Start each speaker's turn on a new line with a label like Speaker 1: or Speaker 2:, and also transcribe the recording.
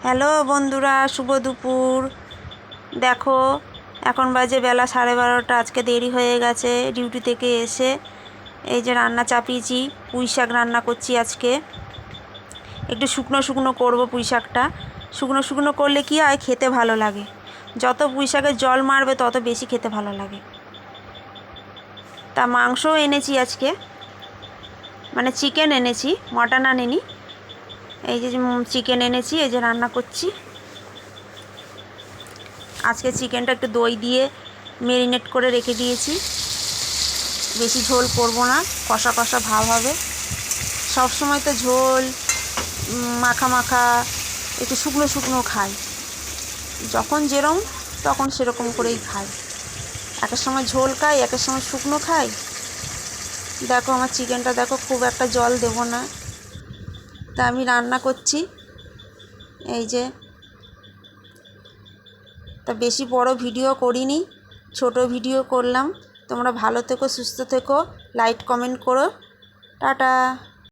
Speaker 1: Hello বন্ধুরা, শুভ দুপুর। দেখো এখন বাজে বেলা 12:30। আজকে দেরি হয়ে গেছে ডিউটি থেকে এসে। এই যে রান্না চাপিয়েছি, পুঁই শাক রান্না করছি আজকে। একটু শুকনো শুকনো করবো পুঁই শাকটা। শুকনো শুকনো করলে কি হয়, খেতে ভালো লাগে। যত পুঁই শাকের জল মারবে তত বেশি খেতে ভালো লাগে। তা মাংসও এনেছি আজকে, মানে চিকেন এনেছি, মটন আনিনি। এই যে চিকেন এনেছি, এই যে রান্না করছি। আজকে চিকেনটা একটু দই দিয়ে ম্যারিনেট করে রেখে দিয়েছি। বেশি ঝোল করব না, কষা কষা ভাব হবে। সব সময় তো ঝোল মাখা মাখা, একটু শুকনো শুকনো খাই। যখন যেরকম তখন সেরকম করেই খাই। একের সময় ঝোল খাই, একের সময় শুকনো খাই। দেখো আমার চিকেনটা দেখো, খুব একটা জল দেব না। তা আমি রান্না করছি, এই যে। তা বেশি বড় ভিডিও করিনি, ছোট ভিডিও করলাম। তোমরা ভালো থেকো, সুস্থ থেকো, লাইক কমেন্ট করো। টাটা।